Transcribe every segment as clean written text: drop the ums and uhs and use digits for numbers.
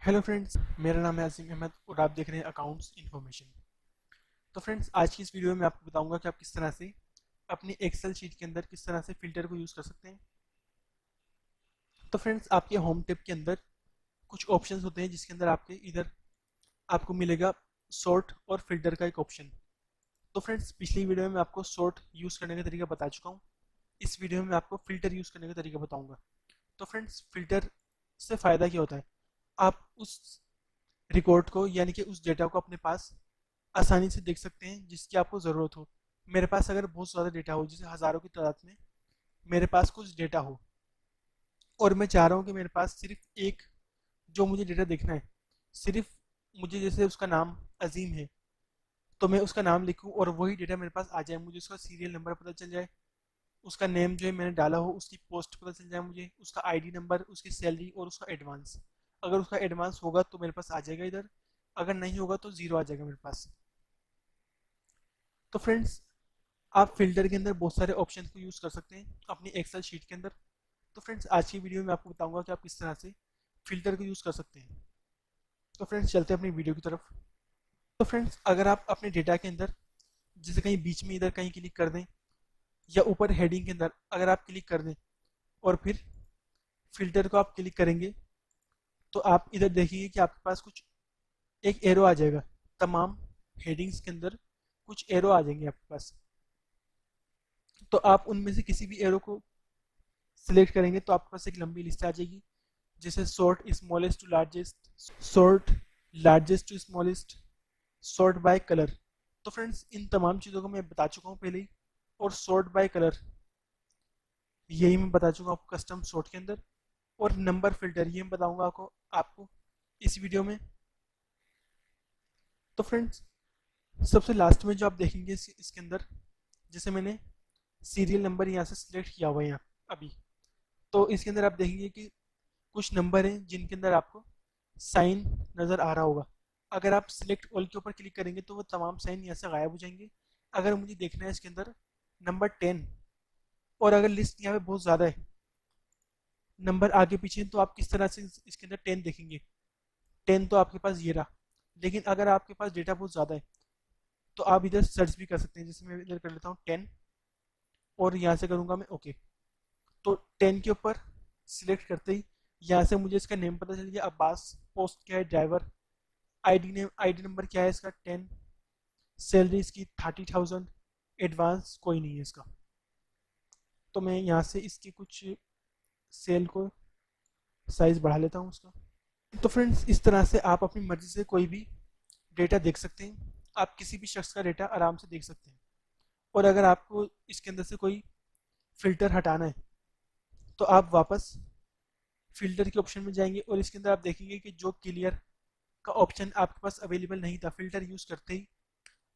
Hello friends, मेरा नाम है अजीम अहमद और आप देख रहे हैं अकाउंट्स इन्फॉर्मेशन। तो फ्रेंड्स, आज की इस वीडियो में आपको बताऊंगा कि आप किस तरह से अपनी एक्सेल शीट के अंदर किस तरह से फ़िल्टर को यूज़ कर सकते हैं। तो फ्रेंड्स, आपके होम टिप के अंदर कुछ ऑप्शंस होते हैं जिसके अंदर आपके इधर आपको मिलेगा सॉर्ट और फ़िल्टर का एक ऑप्शन। तो फ्रेंड्स, पिछली वीडियो में मैं आपको सॉर्ट यूज़ करने का तरीका बता चुका हूँ। इस वीडियो में मैं आपको फ़िल्टर यूज़ करने का तरीका बताऊँगा। तो फ्रेंड्स, फ़िल्टर से फ़ायदा क्या होता है? आप उस रिकॉर्ड को यानी कि उस डेटा को अपने पास आसानी से देख सकते हैं जिसकी आपको ज़रूरत हो। मेरे पास अगर बहुत ज़्यादा डेटा हो, जैसे हज़ारों की तादाद में मेरे पास कुछ डेटा हो और मैं चाह रहा हूँ कि मेरे पास सिर्फ एक जो मुझे डेटा देखना है, सिर्फ मुझे जैसे उसका नाम अजीम है तो मैं उसका नाम लिखूँ और वही डेटा मेरे पास आ जाए, मुझे उसका सीरियल नंबर पता चल जाए, उसका नेम जो है मैंने डाला हो उसकी पोस्ट पता चल जाए, मुझे उसका आईडी नंबर, उसकी सैलरी और उसका एडवांस। अगर उसका एडवांस होगा तो मेरे पास आ जाएगा इधर, अगर नहीं होगा तो ज़ीरो आ जाएगा मेरे पास। तो फ्रेंड्स, आप फ़िल्टर के अंदर बहुत सारे ऑप्शन को यूज़ कर सकते हैं अपनी एक्सेल शीट के अंदर। तो फ्रेंड्स, आज की वीडियो में आपको बताऊंगा कि आप किस तरह से फ़िल्टर को यूज़ कर सकते हैं। तो फ्रेंड्स, चलते हैं अपनी वीडियो की तरफ। तो फ्रेंड्स, अगर आप अपने डेटा के अंदर जैसे कहीं बीच में इधर कहीं क्लिक कर दें या ऊपर हेडिंग के अंदर अगर आप क्लिक कर दें और फिर फ़िल्टर को आप क्लिक करेंगे तो आप इधर देखेंगे कि आपके पास कुछ एक एरो आ जाएगा। तमाम हेडिंग्स के अंदर कुछ एरो आ जाएंगे आपके पास। तो आप उनमें से किसी भी एरो को सिलेक्ट करेंगे तो आपके पास एक लंबी लिस्ट आ जाएगी, जैसे sort smallest to largest, sort largest to smallest, sort by colour. तो फ्रेंड्स, इन तमाम चीज़ों को मैं बता चुका हूँ पहले ही। और सॉर्ट बाय कलर यही मैं बता चुका हूँ आपको कस्टम सॉर्ट के अंदर। और नंबर फिल्टर ये मैं बताऊंगा आपको इस वीडियो में। तो फ्रेंड्स, सबसे लास्ट में जो आप देखेंगे इसके अंदर, जैसे मैंने सीरियल नंबर यहाँ से सिलेक्ट किया हुआ है यहाँ अभी, तो इसके अंदर आप देखेंगे कि कुछ नंबर हैं जिनके अंदर आपको साइन नज़र आ रहा होगा। अगर आप सिलेक्ट ऑल के ऊपर क्लिक करेंगे तो वो तमाम साइन यहाँ से गायब हो जाएंगे। अगर मुझे देखना है इसके अंदर नंबर 10, और अगर लिस्ट यहाँ पे बहुत ज़्यादा है, नंबर आगे पीछे हैं, तो आप किस तरह से इसके अंदर 10 देखेंगे? 10 तो आपके पास ये रहा। लेकिन अगर आपके पास डेटा बहुत ज़्यादा है तो आप इधर सर्च भी कर सकते हैं, जैसे मैं इधर कर लेता हूँ 10 और यहाँ से करूँगा मैं ओके। तो 10 के ऊपर सिलेक्ट करते ही यहाँ से मुझे इसका नेम पता चल गया, अब्बास, पोस्ट क्या है ड्राइवर, आईडी नंबर क्या है इसका 10, सैलरी इसकी 30,000, एडवांस कोई नहीं है इसका। तो मैं यहाँ से इसकी कुछ सेल को साइज बढ़ा लेता हूँ उसका। तो फ्रेंड्स, इस तरह से आप अपनी मर्जी से कोई भी डेटा देख सकते हैं। आप किसी भी शख्स का डेटा आराम से देख सकते हैं। और अगर आपको इसके अंदर से कोई फ़िल्टर हटाना है तो आप वापस फ़िल्टर के ऑप्शन में जाएंगे और इसके अंदर आप देखेंगे कि जो क्लियर का ऑप्शन आपके पास अवेलेबल नहीं था, फ़िल्टर यूज़ करते ही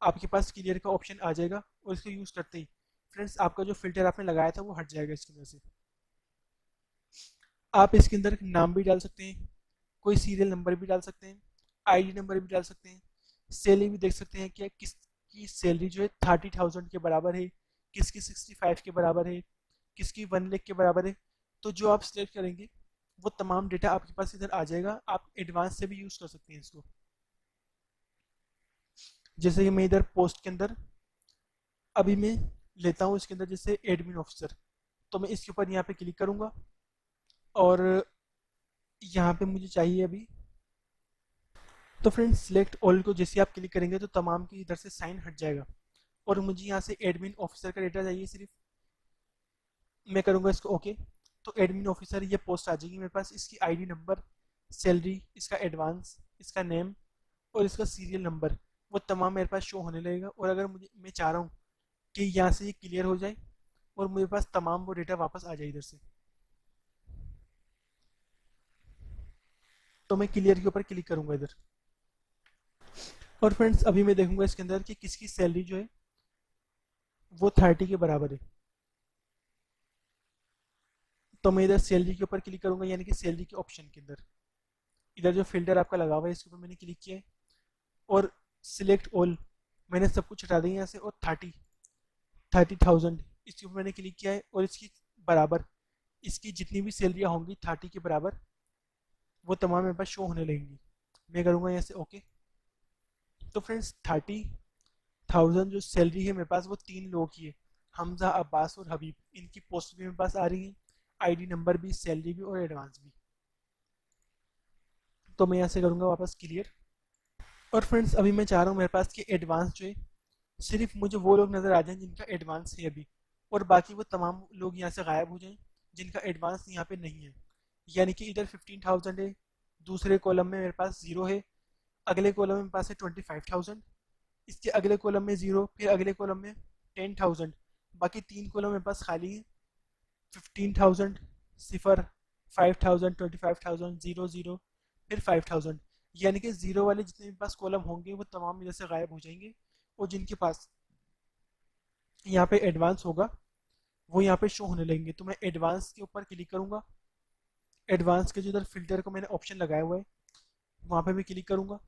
आपके पास क्लियर का ऑप्शन आ जाएगा और इसको यूज़ करते ही फ्रेंड्स आपका जो फ़िल्टर आपने लगाया था वो हट जाएगा इसके अंदर से। आप इसके अंदर नाम भी डाल सकते हैं, कोई सीरियल नंबर भी डाल सकते हैं, आईडी नंबर भी डाल सकते हैं, सैलरी भी देख सकते हैं कि किसकी सैलरी जो है 30,000 के बराबर है, किसकी 65 के बराबर है, किसकी 1 लाख के बराबर है। तो जो आप सिलेक्ट करेंगे वो तमाम डेटा आपके पास इधर आ जाएगा। आप एडवांस से भी यूज़ कर सकते हैं इसको। जैसे कि मैं इधर पोस्ट के अंदर अभी मैं लेता हूँ इसके अंदर जैसे एडमिन ऑफिसर, तो मैं इसके ऊपर यहाँ पे क्लिक करूँगा और यहाँ पे मुझे चाहिए अभी। तो फ्रेंड्स, सिलेक्ट ऑल को जैसे आप क्लिक करेंगे तो तमाम की इधर से साइन हट जाएगा और मुझे यहाँ से एडमिन ऑफिसर का डेटा चाहिए सिर्फ। मैं करूँगा इसको ओके। तो एडमिन ऑफिसर ये पोस्ट आ जाएगी मेरे पास, इसकी आईडी नंबर, सैलरी, इसका एडवांस, इसका नेम और इसका सीरियल नंबर वो तमाम मेरे पास शो होने लगेगा। और अगर मुझे मैं चाह रहा हूँ कि यहाँ से ये क्लियर हो जाए और मेरे पास तमाम वो डेटा वापस आ जाए इधर से, तो मैं क्लियर के ऊपर क्लिक करूँगा इधर। और फ्रेंड्स, अभी मैं देखूंगा इसके अंदर कि किसकी सैलरी जो है वो 30 के बराबर है, तो मैं इधर सैलरी के ऊपर क्लिक करूंगा यानी कि सैलरी के ऑप्शन के अंदर इधर जो फिल्टर आपका लगा हुआ है इसके ऊपर मैंने क्लिक किया है और सिलेक्ट ऑल मैंने सब कुछ हटा दिया यहाँ से। और 30,000 इसके ऊपर मैंने क्लिक किया है और इसकी बराबर इसकी जितनी भी सैलरियाँ होंगी 30 के बराबर वो तमाम मेरे पास शो होने लगेंगी। मैं करूँगा यहाँ से ओके। तो फ्रेंड्स 30,000 जो सैलरी है मेरे पास वो 3 लोगों की है, हमजा, अब्बास और हबीब। इनकी पोस्ट भी मेरे पास आ रही है, आईडी नंबर भी, सैलरी भी और एडवांस भी। तो मैं यहाँ से करूँगा वापस क्लियर। और फ्रेंड्स अभी मैं चाह रहा हूँ मेरे पास कि एडवांस जो है सिर्फ मुझे वो लोग नज़र आ जाएं जिनका एडवांस है अभी, और बाकी वो तमाम लोग यहाँ से गायब हो जाएं जिनका एडवांस यहाँ पे नहीं है। यानी कि इधर 15,000 है, दूसरे कॉलम में मेरे पास ज़ीरो है, अगले कॉलम में मेरे पास है 25,000, इसके अगले कॉलम में ज़ीरो, फिर अगले कॉलम में 10,000, बाकी 3 कॉलम मेरे पास खाली है। 15,000, सिफर, 5,000, 25,000, ज़ीरो ज़ीरो, फिर 5,000। यानी कि ज़ीरो वाले जितने भी पास कॉलम होंगे वो तमाम इधर से गायब हो जाएंगे, और जिनके पास यहाँ पे एडवांस होगा वो यहाँ पे शो होने लगेंगे। तो मैं एडवांस के ऊपर क्लिक करूँगा, एडवांस के जो इधर फिल्टर को मैंने ऑप्शन लगाया हुआ है वहाँ पे भी क्लिक करूँगा,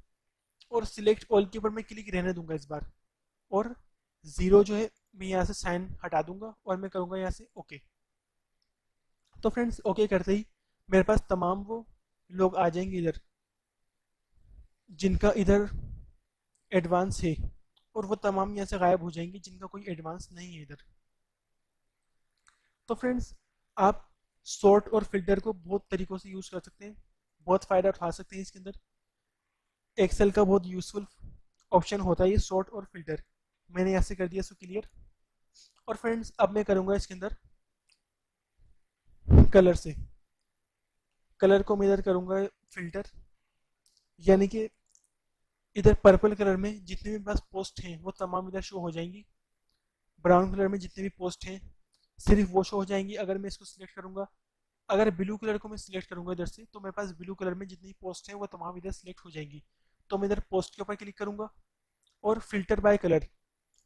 और सिलेक्ट ऑल के ऊपर मैं क्लिक रहने दूंगा इस बार, और ज़ीरो जो है मैं यहाँ से साइन हटा दूंगा और मैं करूँगा यहाँ से ओके। तो फ्रेंड्स ओके करते ही मेरे पास तमाम वो लोग आ जाएंगे इधर जिनका इधर एडवांस है, और वो तमाम यहाँ से गायब हो जाएंगे जिनका कोई एडवांस नहीं है इधर। तो फ्रेंड्स आप सॉर्ट और फिल्टर को बहुत तरीक़ों से यूज़ कर सकते हैं, बहुत फ़ायदा उठा सकते हैं इसके अंदर। एक्सेल का बहुत यूज़फुल ऑप्शन होता है ये सॉर्ट और फिल्टर। मैंने यहाँ से कर दिया इसको क्लियर। और फ्रेंड्स अब मैं करूँगा इसके अंदर कलर से, कलर को मैं इधर करूँगा फिल्टर, यानी कि इधर पर्पल कलर में जितने भी पास पोस्ट हैं वो तमाम इधर शो हो जाएंगी, ब्राउन कलर में जितने भी पोस्ट हैं सिर्फ वो शो हो जाएंगी अगर मैं इसको सिलेक्ट करूँगा। अगर ब्लू कलर को मैं सिलेक्ट करूँगा इधर से तो मेरे पास ब्लू कलर में जितनी पोस्ट हैं वो तमाम इधर सिलेक्ट हो जाएंगी। तो मैं इधर पोस्ट के ऊपर क्लिक करूँगा, और फिल्टर बाय कलर।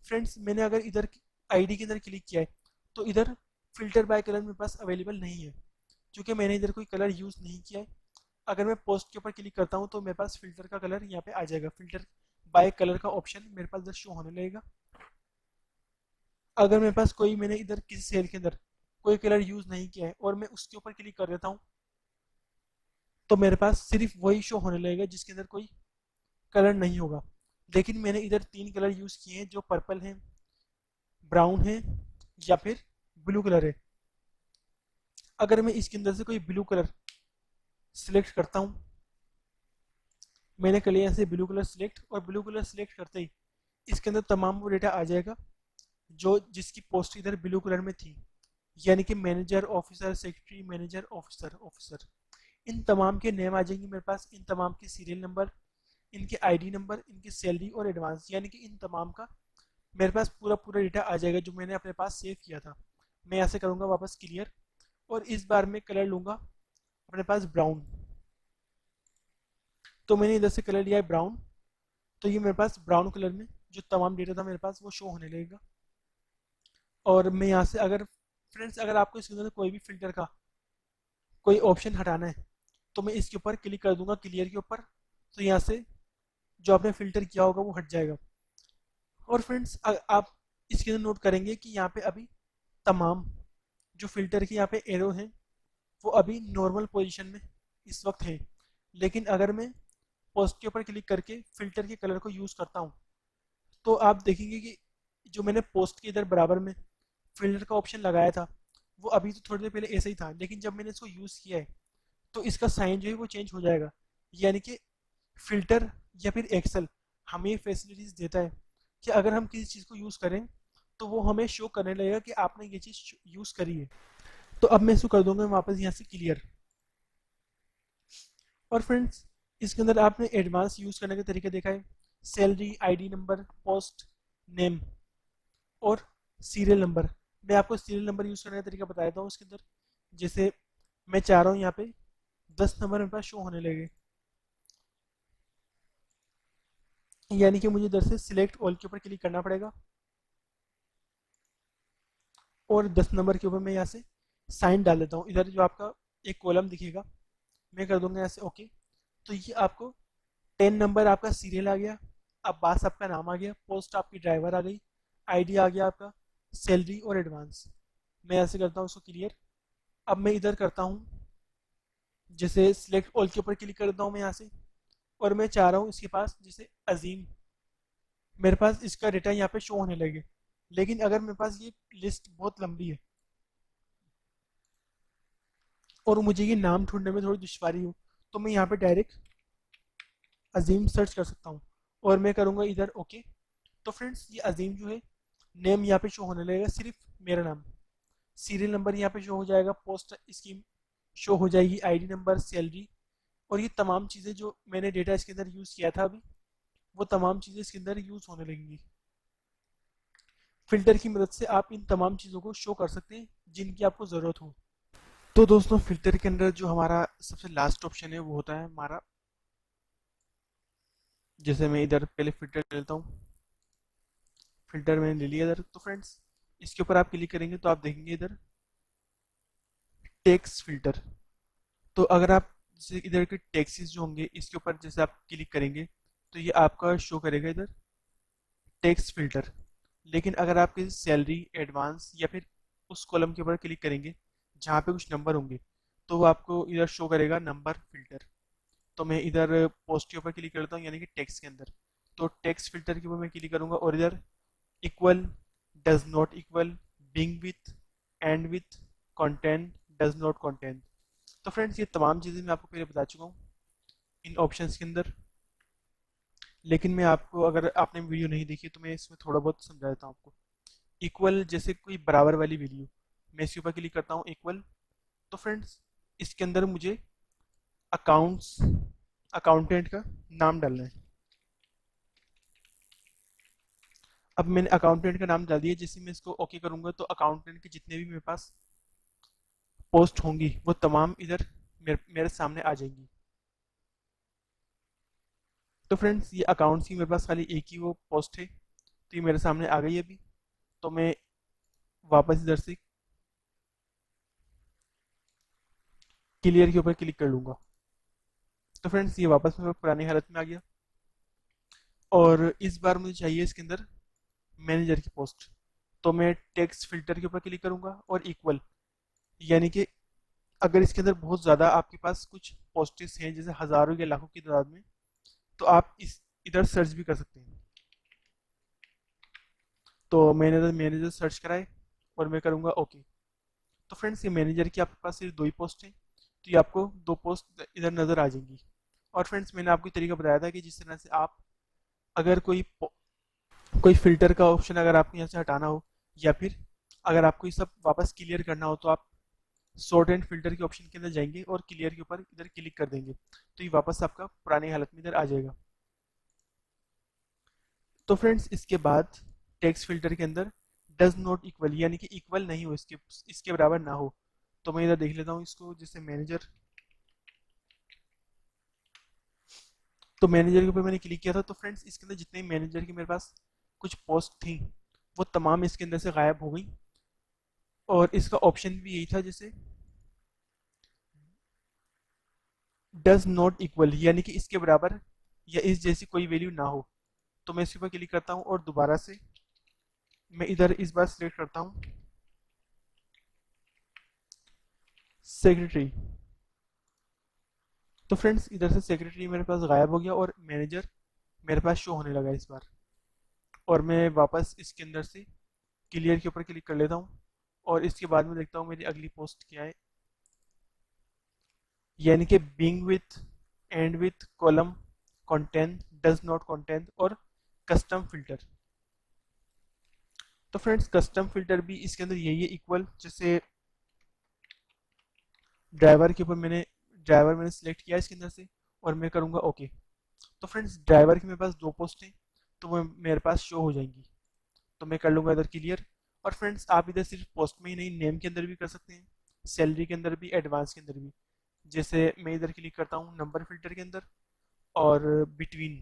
फ्रेंड्स मैंने अगर इधर आईडी के अंदर क्लिक किया है तो इधर फिल्टर बाय कलर मेरे पास अवेलेबल नहीं है, क्योंकि मैंने इधर कोई कलर यूज़ नहीं किया है। अगर मैं पोस्ट के ऊपर क्लिक करता हूँ तो मेरे पास फिल्टर का कलर यहाँ पे आ जाएगा, फिल्टर बाय कलर का ऑप्शन मेरे पास इधर शो होने लगेगा। अगर मेरे पास कोई, मैंने इधर किसी सेल के अंदर कोई कलर यूज़ नहीं किया है और मैं उसके ऊपर क्लिक कर देता हूँ तो मेरे पास सिर्फ वही शो होने लगेगा जिसके अंदर कोई कलर नहीं होगा। लेकिन मैंने इधर 3 कलर यूज़ किए हैं जो पर्पल है, ब्राउन है या फिर ब्लू कलर है। अगर मैं इसके अंदर से कोई ब्लू कलर सिलेक्ट करता हूँ, मैंने कर लिया ऐसे ब्लू कलर सिलेक्ट, और ब्लू कलर सिलेक्ट करते ही इसके अंदर तमाम वो डेटा आ जाएगा जो जिसकी पोस्ट इधर ब्लू कलर में थी, यानी कि manager, officer, secretary, manager, officer, officer, इन तमाम के नेम आ जाएंगे मेरे पास, इन तमाम के सीरियल नंबर, इनके आईडी नंबर, इनकी सैलरी और एडवांस, यानी कि इन तमाम का मेरे पास पूरा पूरा डेटा आ जाएगा जो मैंने अपने पास सेव किया था। मैं ऐसे करूँगा वापस क्लियर, और इस बार मैं कलर लूँगा अपने पास ब्राउन। तो मैंने इधर से कलर लिया है ब्राउन, तो ये मेरे पास ब्राउन कलर में जो तमाम डेटा था मेरे पास वो शो होने लगेगा। और मैं यहाँ से अगर फ्रेंड्स अगर आपको इसके अंदर कोई भी फिल्टर का कोई ऑप्शन हटाना है तो मैं इसके ऊपर क्लिक कर दूंगा क्लियर के ऊपर, तो यहाँ से जो आपने फ़िल्टर किया होगा वो हट जाएगा। और फ्रेंड्स आप इसके अंदर नोट करेंगे कि यहाँ पे अभी तमाम जो फ़िल्टर के यहाँ पे एरो हैं वो अभी नॉर्मल पोजीशन में इस वक्त है। लेकिन अगर मैं पोस्ट के ऊपर क्लिक करके फ़िल्टर के कलर को यूज़ करता हूँ तो आप देखेंगे कि जो मैंने पोस्ट के इधर बराबर में फ़िल्टर का ऑप्शन लगाया था वो अभी तो थोड़ी देर पहले ऐसे ही था, लेकिन जब मैंने इसको यूज़ किया है तो इसका साइन जो है वो चेंज हो जाएगा। यानी कि फ़िल्टर या फिर एक्सेल हमें फैसिलिटीज़ देता है कि अगर हम किसी चीज़ को यूज़ करें तो वो हमें शो करने लगेगा कि आपने ये चीज़ यूज़ करी है। तो अब मैं इसको कर दूंगा वापस यहाँ से क्लियर। और फ्रेंड्स इसके अंदर आपने एडवांस यूज़ करने का तरीका देखा है, salary, ID number, post, name और सीरियल नंबर। मैं आपको सीरियल नंबर यूज़ करने का तरीका बता देता हूँ उसके अंदर। जैसे मैं चाह रहा हूँ यहाँ पे 10 नंबर मेरे पास शो होने लगे, यानी कि मुझे इधर से सिलेक्ट ऑल के ऊपर क्लिक करना पड़ेगा, और 10 नंबर के ऊपर मैं यहाँ से साइन डाल देता हूँ। इधर जो आपका एक कॉलम दिखेगा मैं कर दूंगा ऐसे ओके। तो ये आपको 10 नंबर आपका सीरियल आ गया, अब्बास आपका नाम आ गया, पोस्ट आपकी ड्राइवर आ गई, आईडी आ गया आपका, सैलरी और एडवांस। मैं ऐसे करता हूँ उसको क्लियर। अब मैं इधर करता हूँ जैसे सिलेक्ट ऑल के ऊपर क्लिक करता हूँ मैं यहाँ से, और मैं चाह रहा हूँ इसके पास जैसे अजीम, मेरे पास इसका डेटा यहाँ पे शो होने लगे। लेकिन अगर मेरे पास ये लिस्ट बहुत लंबी है और मुझे ये नाम ढूंढने में थोड़ी दुश्वारी हो, तो मैं यहाँ पे डायरेक्ट अजीम सर्च कर सकता हूँ और मैं करूँगा इधर ओके। तो फ्रेंड्स ये अजीम जो है, नेम यहाँ पे शो होने लगेगा, सिर्फ मेरा नाम, सीरियल नंबर यहाँ पे शो हो जाएगा, पोस्ट इसकी शो हो जाएगी, आईडी नंबर, सैलरी, और ये तमाम चीज़ें जो मैंने डेटा इसके अंदर यूज़ किया था अभी, वो तमाम चीज़ें इसके अंदर यूज़ होने लगेंगी। फिल्टर की मदद से आप इन तमाम चीज़ों को शो कर सकते हैं जिनकी आपको ज़रूरत हो। तो दोस्तों फिल्टर के अंदर जो हमारा सबसे लास्ट ऑप्शन है वो होता है हमारा, जैसे मैं इधर पहले फिल्टर लेता हूँ, फिल्टर मैंने ले लिया इधर। तो फ्रेंड्स इसके ऊपर आप क्लिक करेंगे तो आप देखेंगे इधर टेक्स्ट फिल्टर। तो अगर आप जैसे इधर के टैक्सेस जो होंगे इसके ऊपर जैसे आप क्लिक करेंगे तो ये आपका शो करेगा इधर टेक्स्ट फिल्टर। लेकिन अगर आप किसी सैलरी, एडवांस या फिर उस कॉलम के ऊपर क्लिक करेंगे जहाँ पे कुछ नंबर होंगे तो वो आपको इधर शो करेगा नंबर फिल्टर। तो मैं इधर पोस्ट के ऊपर क्लिक करता हूँ यानी कि टेक्स्ट के अंदर। तो टेक्स्ट फिल्टर के ऊपर मैं क्लिक करूंगा और इधर इक्वल, डज नॉट इक्वल, बिंग with, end with, content, does not content. तो फ्रेंड्स ये तमाम चीज़ें मैं आपको पहले बता चुका हूँ इन ऑप्शंस के अंदर। लेकिन मैं आपको, अगर आपने वीडियो नहीं देखी तो मैं इसमें थोड़ा बहुत समझा देता हूँ आपको। इक्वल जैसे कोई बराबर वाली वैल्यू, मैं इसके ऊपर क्लिक करता हूँ इक्वल। तो फ्रेंड्स इसके अंदर मुझे अकाउंट्स, अकाउंटेंट का नाम डालना है। अब मैंने अकाउंटेंट का नाम डाल दिया, जैसे मैं इसको ओके करूंगा तो अकाउंटेंट के जितने भी मेरे पास पोस्ट होंगी वो तमाम इधर मेरे सामने आ जाएंगी। तो फ्रेंड्स ये अकाउंट्स की मेरे पास खाली एक ही वो पोस्ट है, तो ये मेरे सामने आ गई अभी। तो मैं वापस इधर से क्लियर के ऊपर क्लिक कर लूंगा। तो फ्रेंड्स ये वापस मेरे पुरानी हालत में आ गया, और इस बार मुझे चाहिए इसके अंदर मैनेजर की पोस्ट। तो मैं टेक्स्ट फिल्टर के ऊपर क्लिक करूंगा और इक्वल, यानी कि अगर इसके अंदर बहुत ज़्यादा आपके पास कुछ पोस्टेस हैं जैसे हज़ारों या लाखों की तादाद में, तो आप इस इधर सर्च भी कर सकते हैं। तो मैंने इधर मैनेजर सर्च कराए और मैं करूँगा ओके। तो फ्रेंड्स ये मैनेजर की आपके पास सिर्फ दो ही पोस्ट हैं, तो ये आपको दो पोस्ट इधर नज़र आ जाएंगी। और फ्रेंड्स मैंने आपको तरीका बताया था कि जिस तरह से आप, अगर कोई फिल्टर का ऑप्शन अगर आपको यहाँ से हटाना हो, या फिर अगर आपको ये सब वापस क्लियर करना हो, तो आप सॉर्ट एंड फिल्टर के ऑप्शन के अंदर जाएंगे और क्लियर के ऊपर इधर क्लिक कर देंगे तो ये वापस आपका पुरानी हालत में इधर आ जाएगा। तो फ्रेंड्स इसके बाद टेक्स्ट फिल्टर के अंदर डज नॉट इक्वल, यानी कि इक्वल नहीं हो, इसके इसके बराबर ना हो। तो मैं इधर देख लेता हूँ इसको, जैसे मैनेजर। तो मैनेजर के ऊपर मैंने क्लिक किया था, तो फ्रेंड्स इसके अंदर जितने मैनेजर की मेरे पास कुछ पोस्ट थी वो तमाम इसके अंदर से गायब हो गई। और इसका ऑप्शन भी यही था, जैसे डज नॉट इक्वल, यानी कि इसके बराबर या इस जैसी कोई वैल्यू ना हो। तो मैं इसके ऊपर क्लिक करता हूँ और दोबारा से मैं इधर इस बार सिलेक्ट करता हूँ सेक्रेटरी। तो फ्रेंड्स इधर से सेक्रेटरी मेरे पास गायब हो गया और मैनेजर मेरे पास शो होने लगा इस बार। और मैं वापस इसके अंदर से क्लियर के ऊपर क्लिक कर लेता हूँ और इसके बाद में देखता हूँ मेरी अगली पोस्ट क्या है, यानी कि बिंग with, end with, column, content, does not content और कस्टम फिल्टर। तो फ्रेंड्स कस्टम फिल्टर भी इसके अंदर यही है इक्वल, जैसे ड्राइवर मैंने सिलेक्ट किया इसके अंदर से और मैं करूँगा ओके। तो फ्रेंड्स ड्राइवर की मेरे पास दो पोस्ट हैं तो वो मेरे पास शो हो जाएंगी। तो मैं कर लूँगा इधर क्लियर। और फ्रेंड्स आप इधर सिर्फ पोस्ट में ही नहीं, नेम के अंदर भी कर सकते हैं, सैलरी के अंदर भी, एडवांस के अंदर भी। जैसे मैं इधर क्लिक करता हूँ नंबर फिल्टर के अंदर और बिटवीन,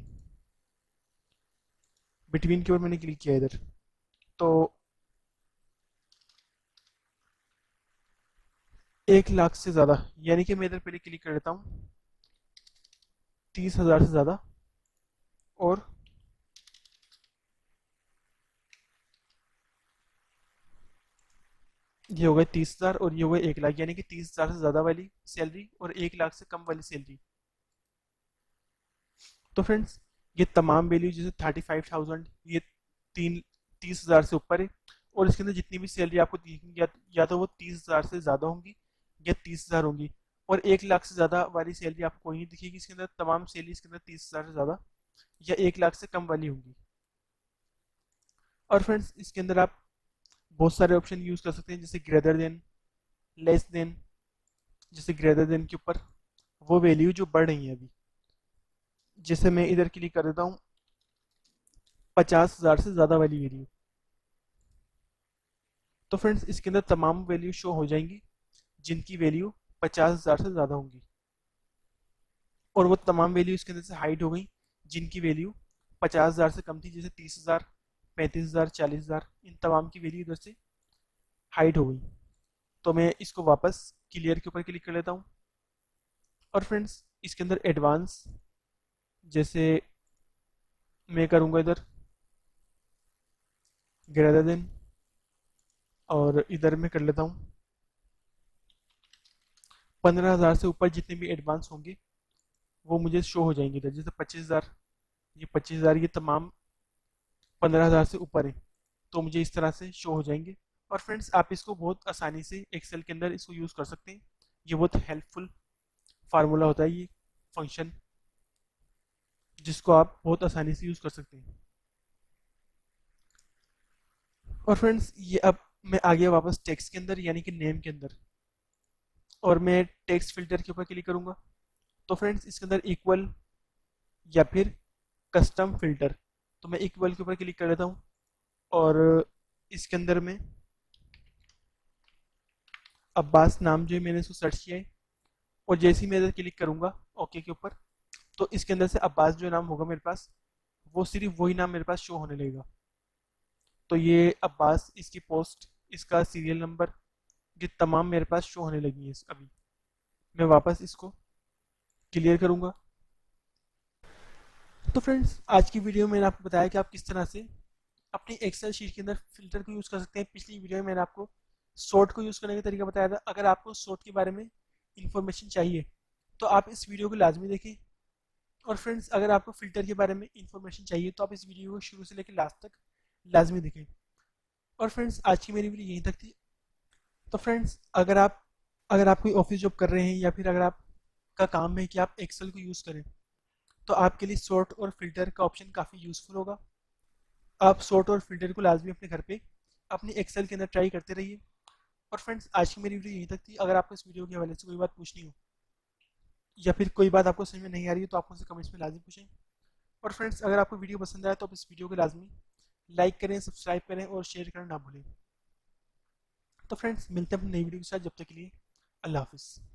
बिटवीन के ऊपर मैंने क्लिक किया इधर। तो 1 लाख से ज़्यादा, यानी कि मैं इधर पहले क्लिक कर लेता हूँ 30,000 से ज़्यादा, और ये हो गए 30,000 और ये हो गए 1 लाख, यानी कि 30,000 से ज़्यादा वाली सैलरी और 1 लाख से कम वाली सैलरी। तो फ्रेंड्स ये तमाम वैल्यू जैसे 35,000 ये 30,000 से ऊपर है, और इसके अंदर जितनी भी सैलरी आपको दिखेंगी या तो वो 30,000 से ज़्यादा होंगी या 30,000 होंगी, और 1 लाख से ज़्यादा वाली सैलरी आपको कोई नहीं दिखेगी इसके अंदर। तमाम सैलरी इसके अंदर 30,000 से ज़्यादा या 1 लाख से कम वाली होंगी। और फ्रेंड्स इसके अंदर आप बहुत सारे ऑप्शन यूज़ कर सकते हैं, जैसे ग्रेटर देन, लेस देन। जैसे ग्रेटर देन के ऊपर वो वैल्यू जो बढ़ रही है अभी, जैसे मैं इधर क्लिक कर देता हूँ 50,000 से ज़्यादा वाली वैल्यू, तो फ्रेंड्स इसके अंदर तमाम वैल्यू शो हो जाएंगी जिनकी वैल्यू 50,000 से ज़्यादा होंगी, और वो तमाम वैल्यू इसके अंदर से हाइड हो गई जिनकी वैल्यू 50,000 से कम थी, जैसे 30,000, 35,000, 40,000, इन तमाम की वैल्यू इधर से हाइड हो गई। तो मैं इसको वापस क्लियर के ऊपर क्लिक कर लेता हूँ। और फ्रेंड्स इसके अंदर एडवांस, जैसे मैं करूँगा इधर ग्रेटर देन, और इधर मैं कर लेता हूँ 15,000 से ऊपर जितने भी एडवांस होंगे वो मुझे शो हो जाएंगे इधर, जैसे 25,000, ये 25,000, ये तमाम 15,000 से ऊपर है, तो मुझे इस तरह से शो हो जाएंगे। और फ्रेंड्स आप इसको बहुत आसानी से एक्सेल के अंदर इसको यूज़ कर सकते हैं। ये बहुत हेल्पफुल फार्मूला होता है, ये फंक्शन, जिसको आप बहुत आसानी से यूज़ कर सकते हैं। और फ्रेंड्स ये अब मैं आ गया वापस टेक्स्ट के अंदर, यानी कि नेम के अंदर, और मैं टेक्स्ट फिल्टर के ऊपर क्लिक करूंगा। तो फ्रेंड्स इसके अंदर इक्वल या फिर कस्टम फिल्टर, तो मैं इक्वल के ऊपर क्लिक कर लेता हूँ, और इसके अंदर में अब्बास नाम जो है मैंने इसको सर्च किया है, और जैसे ही मैं इधर क्लिक करूंगा ओके के ऊपर, तो इसके अंदर से अब्बास जो नाम होगा मेरे पास, वो सिर्फ वही नाम मेरे पास शो होने लगेगा। तो ये अब्बास, इसकी पोस्ट, इसका सीरियल नंबर, ये तमाम मेरे पास शो होने लगी है अभी। मैं वापस इसको क्लियर करूंगा। तो फ्रेंड्स आज की वीडियो में मैंने आपको बताया कि आप किस तरह से अपनी एक्सेल शीट के अंदर फिल्टर को यूज़ कर सकते हैं। पिछली वीडियो में मैंने आपको सॉर्ट को यूज़ करने का तरीका बताया था। अगर आपको सॉर्ट के बारे में इंफॉर्मेशन चाहिए तो आप इस वीडियो को लाजमी देखें। और फ्रेंड्स अगर आपको फ़िल्टर के बारे में इंफॉर्मेशन चाहिए तो आप इस वीडियो को शुरू से लेकर लास्ट तक लाजमी देखें। और फ्रेंड्स आज की मेरी वीडियो यहीं तक थी। तो फ्रेंड्स अगर आप कोई ऑफिस जॉब कर रहे हैं, या फिर अगर आपका काम है कि आप एक्सेल को यूज़ करें, तो आपके लिए सॉर्ट और फिल्टर का ऑप्शन काफ़ी यूज़फुल होगा। आप सॉर्ट और फिल्टर को लाजमी अपने घर पे अपनी एक्सेल के अंदर ट्राई करते रहिए। और फ्रेंड्स आज की मेरी वीडियो यहीं तक थी। अगर आपको इस वीडियो के हवाले से कोई बात पूछनी हो, या फिर कोई बात आपको समझ में नहीं आ रही है, तो आप मुझसे कमेंट्स में लाजमी पूछें। और फ्रेंड्स अगर आपको वीडियो पसंद आए तो आप इस वीडियो को लाजमी लाइक करें, सब्सक्राइब करें और शेयर करना ना भूलें। तो फ्रेंड्स मिलते हैं अपनी नई वीडियो के साथ, जब तक के लिए अल्लाह हाफिज़।